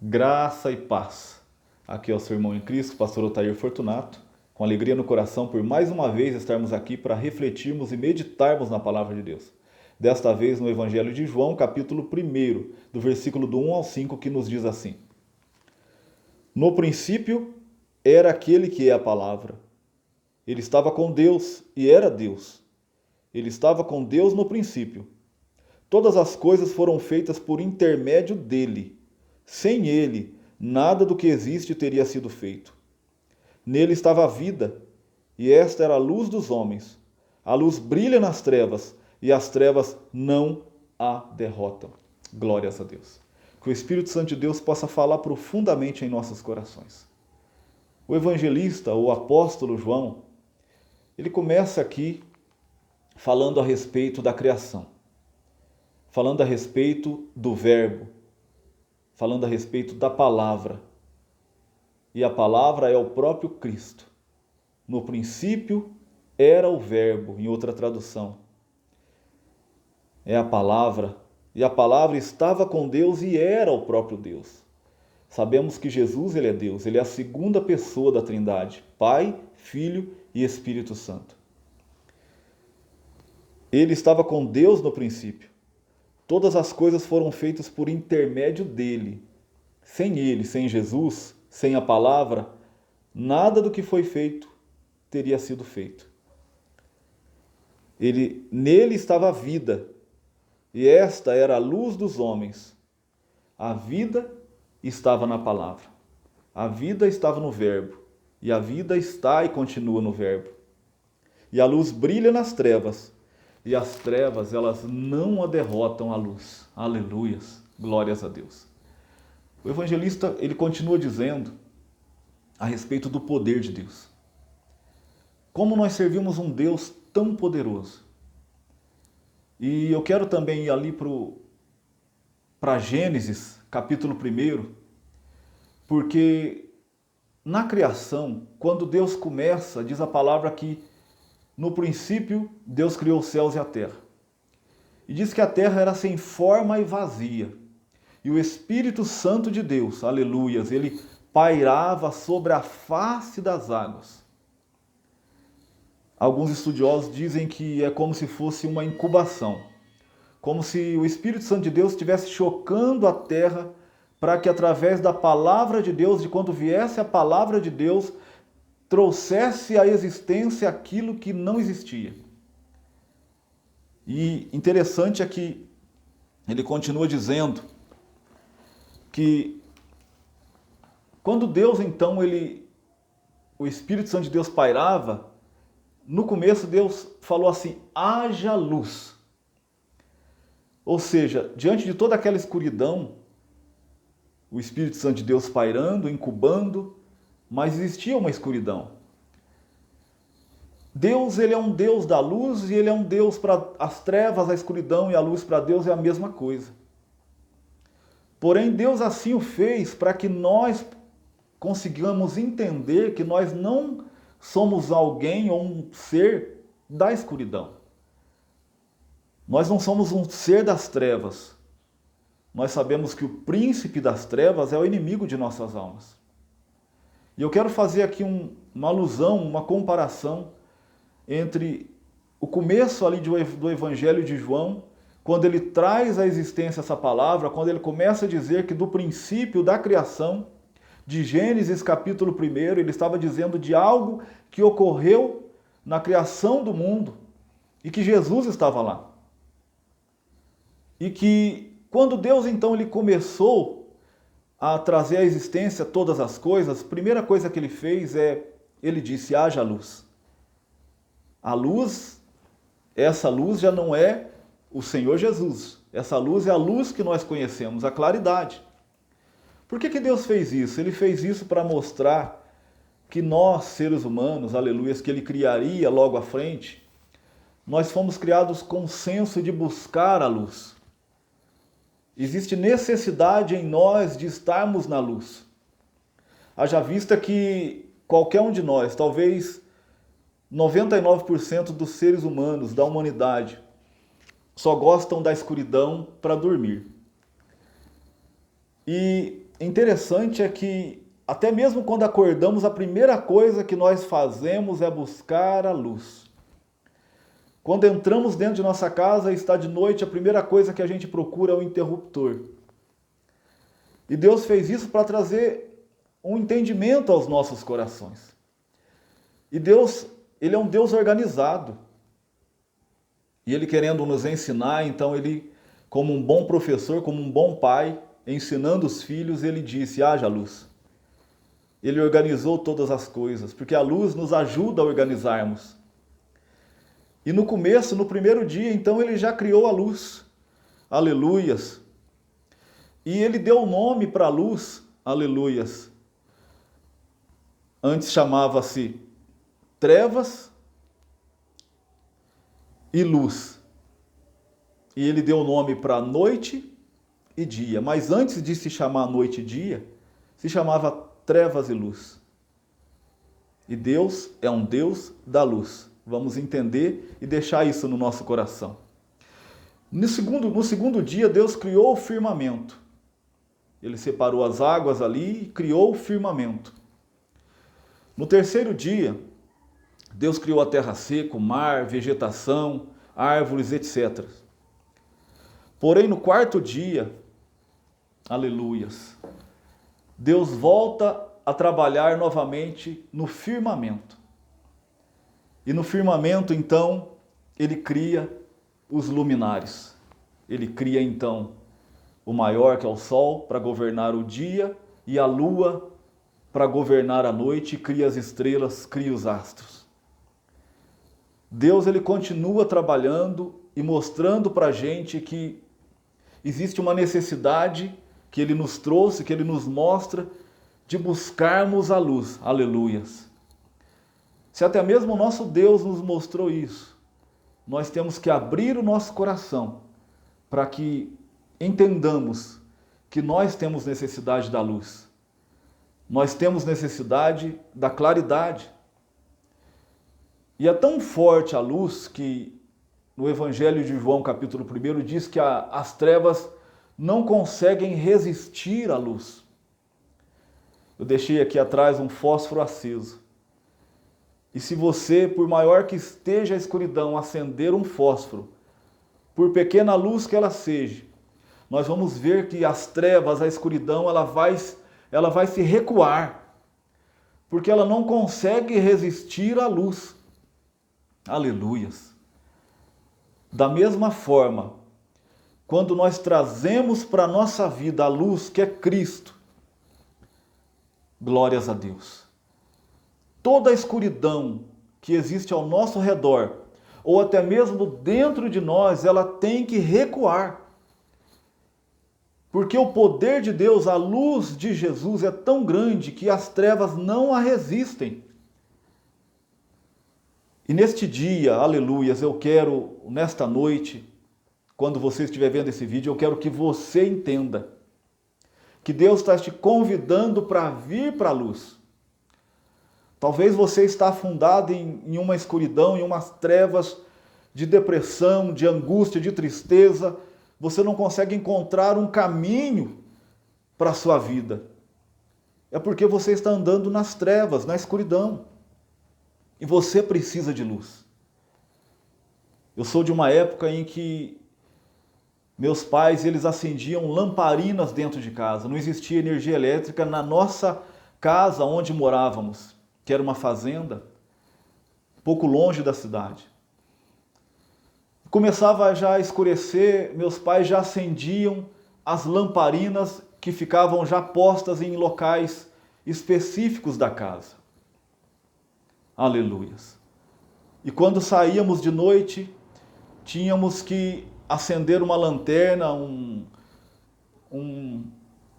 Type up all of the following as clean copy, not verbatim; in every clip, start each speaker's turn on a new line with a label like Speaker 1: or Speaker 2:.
Speaker 1: Graça e paz. Aqui é o seu irmão em Cristo, pastor Otair Fortunato, com alegria no coração por mais uma vez estarmos aqui para refletirmos e meditarmos na palavra de Deus. Desta vez no Evangelho de João, capítulo 1, do versículo do 1 ao 5, que nos diz assim: No princípio era aquele que é a palavra. Ele estava com Deus e era Deus. Ele estava com Deus no princípio. Todas as coisas foram feitas por intermédio dele. Sem ele, nada do que existe teria sido feito. Nele estava a vida, e esta era a luz dos homens. A luz brilha nas trevas, e as trevas não a derrotam. Glórias a Deus. Que o Espírito Santo de Deus possa falar profundamente em nossos corações. O evangelista, o apóstolo João, ele começa aqui falando a respeito da criação, falando a respeito do verbo, falando a respeito da palavra. E a palavra é o próprio Cristo. No princípio era o verbo, em outra tradução. É a palavra, e a palavra estava com Deus e era o próprio Deus. Sabemos que Jesus, ele é Deus, ele é a segunda pessoa da Trindade, Pai, Filho e Espírito Santo. Ele estava com Deus no princípio. Todas as coisas foram feitas por intermédio dele. Sem ele, sem Jesus, sem a palavra, nada do que foi feito teria sido feito. Nele estava a vida, e esta era a luz dos homens. A vida estava na palavra. A vida estava no verbo, e a vida está e continua no verbo. E a luz brilha nas trevas, e as trevas, elas não a derrotam a luz. Aleluias, glórias a Deus. O evangelista, ele continua dizendo a respeito do poder de Deus. Como nós servimos um Deus tão poderoso. E eu quero também ir ali para Gênesis, capítulo 1, porque na criação, quando Deus começa, diz a palavra que no princípio Deus criou os céus e a terra. E diz que a terra era sem forma e vazia. E o Espírito Santo de Deus, aleluias, ele pairava sobre a face das águas. Alguns estudiosos dizem que é como se fosse uma incubação. Como se o Espírito Santo de Deus estivesse chocando a terra para que através da palavra de Deus, de quando viesse a palavra de Deus, trouxesse à existência aquilo que não existia. E interessante é que ele continua dizendo que quando Deus, então, o Espírito Santo de Deus pairava, no começo Deus falou assim: haja luz. Ou seja, diante de toda aquela escuridão, o Espírito Santo de Deus pairando, incubando, mas existia uma escuridão. Deus, ele é um Deus da luz e ele é um Deus para as trevas, a escuridão, e a luz para Deus é a mesma coisa. Porém, Deus assim o fez para que nós consigamos entender que nós não somos alguém ou um ser da escuridão. Nós não somos um ser das trevas. Nós sabemos que o príncipe das trevas é o inimigo de nossas almas. E eu quero fazer aqui uma alusão, uma comparação entre o começo ali do Evangelho de João, quando ele traz à existência essa palavra, quando ele começa a dizer que do princípio da criação, de Gênesis capítulo 1, ele estava dizendo de algo que ocorreu na criação do mundo e que Jesus estava lá. E que quando Deus então ele começou a trazer à existência todas as coisas, a primeira coisa que ele fez ele disse: haja luz. A luz, essa luz já não é o Senhor Jesus. Essa luz é a luz que nós conhecemos, a claridade. Por que Deus fez isso? Ele fez isso para mostrar que nós, seres humanos, aleluias, que ele criaria logo à frente, nós fomos criados com o senso de buscar a luz. Existe necessidade em nós de estarmos na luz. Haja vista que qualquer um de nós, talvez 99% dos seres humanos, da humanidade, só gostam da escuridão para dormir. E interessante é que até mesmo quando acordamos, a primeira coisa que nós fazemos é buscar a luz. Quando entramos dentro de nossa casa e está de noite, a primeira coisa que a gente procura é o interruptor. E Deus fez isso para trazer um entendimento aos nossos corações. E Deus, Ele é um Deus organizado. E Ele querendo nos ensinar, então Ele, como um bom professor, como um bom pai, ensinando os filhos, Ele disse, haja luz. Ele organizou todas as coisas, porque a luz nos ajuda a organizarmos. E no começo, no primeiro dia, então, Ele já criou a luz. Aleluias. E Ele deu o nome para a luz, aleluias. Antes chamava-se trevas e luz. E Ele deu o nome para noite e dia. Mas antes de se chamar noite e dia, se chamava trevas e luz. E Deus é um Deus da luz. Vamos entender e deixar isso no nosso coração. No segundo dia, Deus criou o firmamento. Ele separou as águas ali e criou o firmamento. No terceiro dia, Deus criou a terra seca, o mar, vegetação, árvores, etc. Porém, no quarto dia, aleluias, Deus volta a trabalhar novamente no firmamento. E no firmamento, então, Ele cria os luminares. Ele cria, então, o maior, que é o sol, para governar o dia, e a lua para governar a noite, cria as estrelas, cria os astros. Deus, Ele continua trabalhando e mostrando para a gente que existe uma necessidade que Ele nos trouxe, que Ele nos mostra, de buscarmos a luz. Aleluias. Se até mesmo o nosso Deus nos mostrou isso, nós temos que abrir o nosso coração para que entendamos que nós temos necessidade da luz. Nós temos necessidade da claridade. E é tão forte a luz que no Evangelho de João, capítulo 1, diz que as trevas não conseguem resistir à luz. Eu deixei aqui atrás um fósforo aceso. E se você, por maior que esteja a escuridão, acender um fósforo, por pequena luz que ela seja, nós vamos ver que as trevas, a escuridão, ela vai se recuar, porque ela não consegue resistir à luz. Aleluias. Da mesma forma, quando nós trazemos para a nossa vida a luz que é Cristo, glórias a Deus. Toda a escuridão que existe ao nosso redor, ou até mesmo dentro de nós, ela tem que recuar. Porque o poder de Deus, a luz de Jesus é tão grande que as trevas não a resistem. E neste dia, aleluias, eu quero, nesta noite, quando você estiver vendo esse vídeo, eu quero que você entenda que Deus está te convidando para vir para a luz. Talvez você está afundado em uma escuridão, em umas trevas de depressão, de angústia, de tristeza. Você não consegue encontrar um caminho para a sua vida. É porque você está andando nas trevas, na escuridão. E você precisa de luz. Eu sou de uma época em que meus pais, eles acendiam lamparinas dentro de casa. Não existia energia elétrica na nossa casa onde morávamos, que era uma fazenda, pouco longe da cidade. Começava já a escurecer, meus pais já acendiam as lamparinas que ficavam já postas em locais específicos da casa. Aleluias. E quando saíamos de noite, tínhamos que acender uma lanterna, um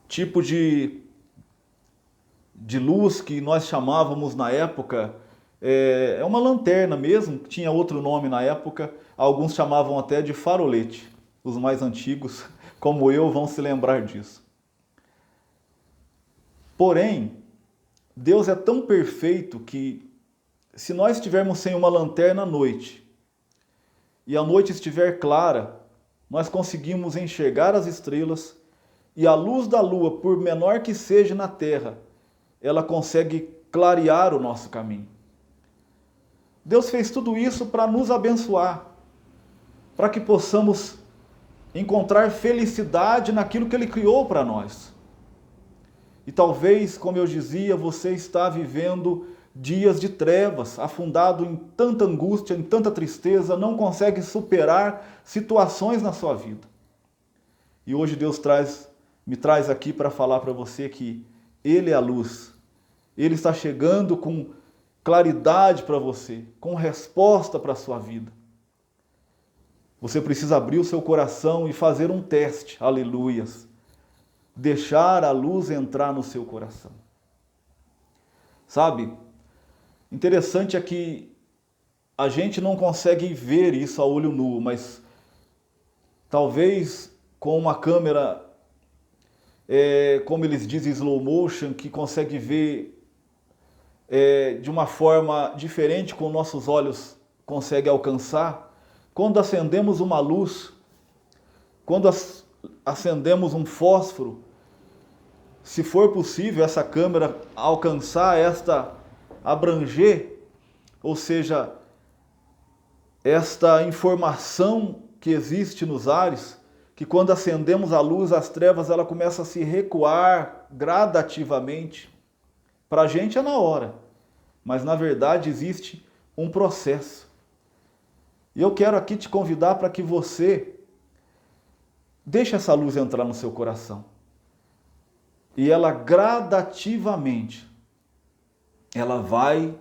Speaker 1: tipo de luz que nós chamávamos na época, é uma lanterna mesmo, tinha outro nome na época, alguns chamavam até de farolete. Os mais antigos, como eu, vão se lembrar disso. Porém, Deus é tão perfeito que, se nós estivermos sem uma lanterna à noite, e a noite estiver clara, nós conseguimos enxergar as estrelas E a luz da lua, por menor que seja na terra, ela consegue clarear o nosso caminho. Deus fez tudo isso para nos abençoar, para que possamos encontrar felicidade naquilo que Ele criou para nós. E talvez, como eu dizia, você está vivendo dias de trevas, afundado em tanta angústia, em tanta tristeza, não consegue superar situações na sua vida. E hoje Deus me traz aqui para falar para você que Ele é a luz. Ele está chegando com claridade para você, com resposta para a sua vida. Você precisa abrir o seu coração e fazer um teste, aleluias. Deixar a luz entrar no seu coração. Sabe, interessante é que a gente não consegue ver isso a olho nu, mas talvez com uma câmera, como eles dizem, slow motion, que consegue ver de uma forma diferente com nossos olhos consegue alcançar, quando acendemos uma luz, quando acendemos um fósforo, se for possível essa câmera alcançar abranger, ou seja, esta informação que existe nos ares, que quando acendemos a luz, as trevas ela começa a se recuar gradativamente. Para a gente é na hora, mas na verdade existe um processo. E eu quero aqui te convidar para que você deixe essa luz entrar no seu coração. E ela gradativamente, ela vai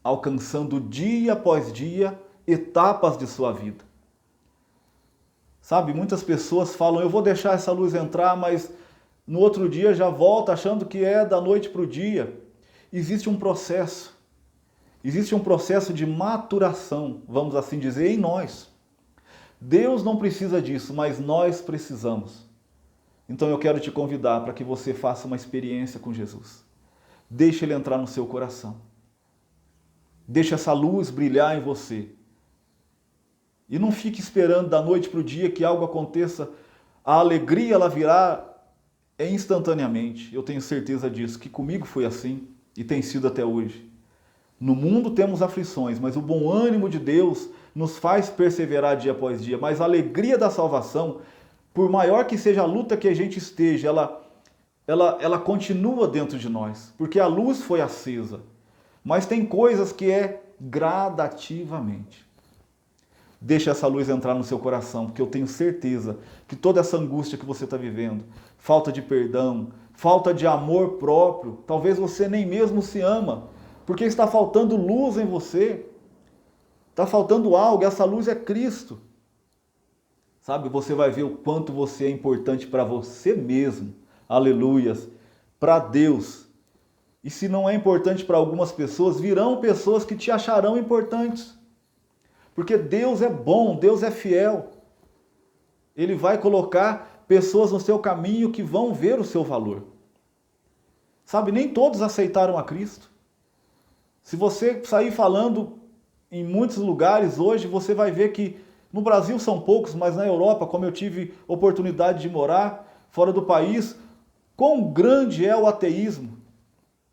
Speaker 1: alcançando dia após dia etapas de sua vida. Sabe, muitas pessoas falam, eu vou deixar essa luz entrar, mas no outro dia já volta achando que é da noite para o dia. Existe um processo. Existe um processo de maturação, vamos assim dizer, em nós. Deus não precisa disso, mas nós precisamos. Então eu quero te convidar para que você faça uma experiência com Jesus. Deixe Ele entrar no seu coração. Deixe essa luz brilhar em você. E não fique esperando da noite para o dia que algo aconteça. A alegria ela virá instantaneamente. Eu tenho certeza disso, que comigo foi assim e tem sido até hoje. No mundo temos aflições, mas o bom ânimo de Deus nos faz perseverar dia após dia. Mas a alegria da salvação, por maior que seja a luta que a gente esteja, ela continua dentro de nós, porque a luz foi acesa. Mas tem coisas que é gradativamente. Deixa essa luz entrar no seu coração, porque eu tenho certeza que toda essa angústia que você está vivendo, falta de perdão, falta de amor próprio, talvez você nem mesmo se ama, porque está faltando luz em você, está faltando algo, essa luz é Cristo. Sabe, você vai ver o quanto você é importante para você mesmo, aleluias, para Deus. E se não é importante para algumas pessoas, virão pessoas que te acharão importantes. Porque Deus é bom, Deus é fiel. Ele vai colocar pessoas no seu caminho que vão ver o seu valor. Sabe, nem todos aceitaram a Cristo. Se você sair falando em muitos lugares hoje, você vai ver que no Brasil são poucos, mas na Europa, como eu tive oportunidade de morar fora do país, quão grande é o ateísmo.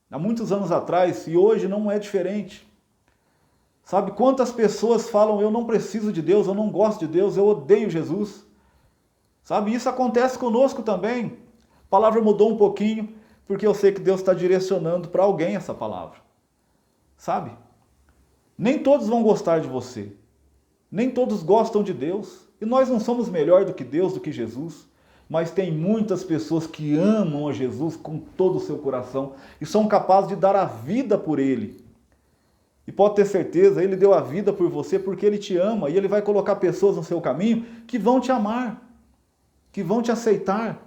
Speaker 1: Há muitos anos atrás, e hoje não é diferente. Sabe quantas pessoas falam, eu não preciso de Deus, eu não gosto de Deus, eu odeio Jesus. Sabe, isso acontece conosco também. A palavra mudou um pouquinho, porque eu sei que Deus está direcionando para alguém essa palavra. Sabe? Nem todos vão gostar de você. Nem todos gostam de Deus. E nós não somos melhor do que Deus, do que Jesus. Mas tem muitas pessoas que amam a Jesus com todo o seu coração e são capazes de dar a vida por Ele. E pode ter certeza, Ele deu a vida por você porque Ele te ama e Ele vai colocar pessoas no seu caminho que vão te amar, que vão te aceitar.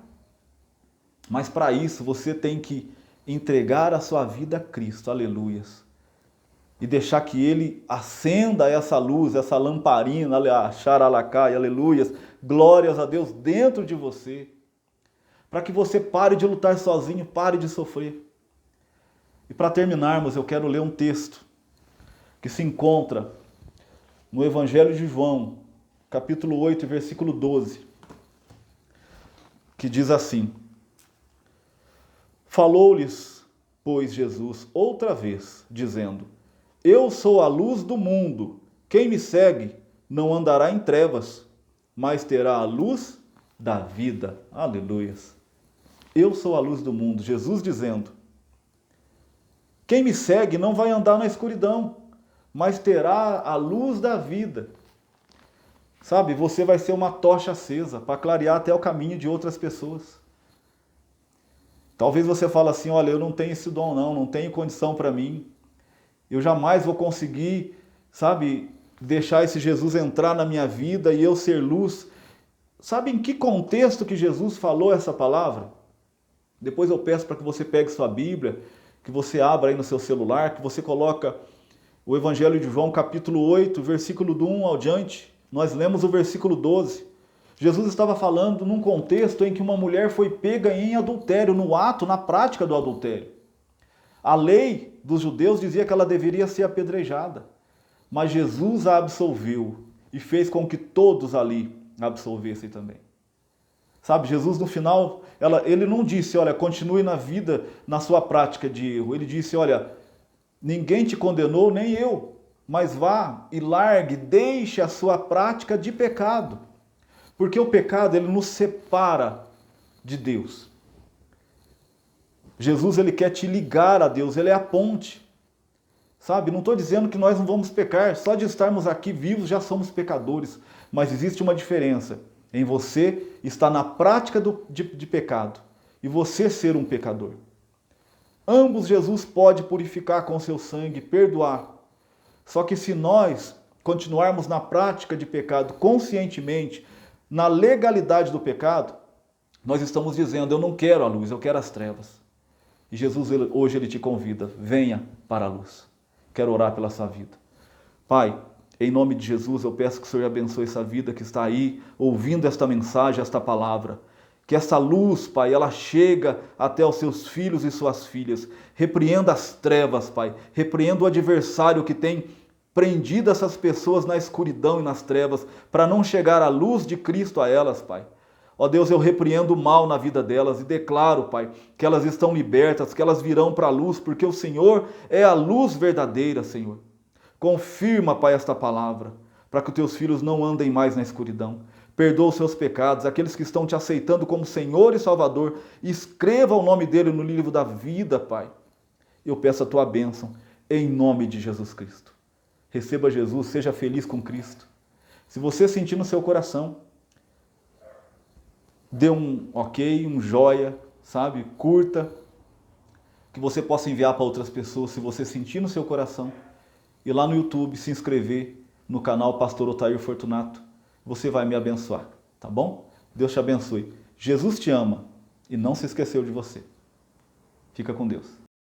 Speaker 1: Mas para isso você tem que entregar a sua vida a Cristo, aleluias. E deixar que Ele acenda essa luz, essa lamparina, xaralacai, aleluias, glórias a Deus dentro de você. Para que você pare de lutar sozinho, pare de sofrer. E para terminarmos, eu quero ler um texto que se encontra no Evangelho de João, capítulo 8, versículo 12. que diz assim: Falou-lhes, pois, Jesus outra vez, dizendo: Eu sou a luz do mundo. Quem me segue não andará em trevas, mas terá a luz da vida. Aleluias. Eu sou a luz do mundo. Jesus dizendo: Quem me segue não vai andar na escuridão, mas terá a luz da vida. Sabe, você vai ser uma tocha acesa para clarear até o caminho de outras pessoas. Talvez você fale assim: olha, eu não tenho esse dom não tenho condição para mim. Eu jamais vou conseguir, sabe, deixar esse Jesus entrar na minha vida e eu ser luz. Sabe em que contexto que Jesus falou essa palavra? Depois eu peço para que você pegue sua Bíblia, que você abra aí no seu celular, que você coloca o Evangelho de João, capítulo 8, versículo do 1 ao diante. Nós lemos o versículo 12. Jesus estava falando num contexto em que uma mulher foi pega em adultério, no ato, na prática do adultério. A lei dos judeus dizia que ela deveria ser apedrejada, mas Jesus a absolveu e fez com que todos ali a absolvessem também. Sabe, Jesus no final, ele não disse, olha, continue na vida, na sua prática de erro. Ele disse, olha, ninguém te condenou, nem eu, mas vá e largue, deixe a sua prática de pecado. Porque o pecado, ele nos separa de Deus. Jesus, ele quer te ligar a Deus, ele é a ponte. Sabe, não estou dizendo que nós não vamos pecar, só de estarmos aqui vivos já somos pecadores. Mas existe uma diferença em você estar na prática de pecado e você ser um pecador. Ambos Jesus pode purificar com seu sangue, perdoar. Só que se nós continuarmos na prática de pecado conscientemente, na legalidade do pecado, nós estamos dizendo, eu não quero a luz, eu quero as trevas. E Jesus hoje ele te convida, venha para a luz. Quero orar pela sua vida. Pai, em nome de Jesus eu peço que o Senhor abençoe essa vida que está aí, ouvindo esta mensagem, esta palavra. Que essa luz, Pai, ela chega até os seus filhos e suas filhas. Repreenda as trevas, Pai. Repreenda o adversário que tem prendido essas pessoas na escuridão e nas trevas, para não chegar a luz de Cristo a elas, Pai. Ó Deus, eu repreendo o mal na vida delas e declaro, Pai, que elas estão libertas, que elas virão para a luz, porque o Senhor é a luz verdadeira, Senhor. Confirma, Pai, esta palavra, para que os teus filhos não andem mais na escuridão. Perdoa os seus pecados, aqueles que estão te aceitando como Senhor e Salvador, escreva o nome dele no livro da vida, Pai. Eu peço a tua bênção, em nome de Jesus Cristo. Receba Jesus, seja feliz com Cristo. Se você sentir no seu coração, dê um ok, um joia, sabe? Curta, que você possa enviar para outras pessoas, se você sentir no seu coração. E lá no YouTube, se inscrever no canal Pastor Otair Fortunato. Você vai me abençoar, tá bom? Deus te abençoe. Jesus te ama e não se esqueceu de você. Fica com Deus.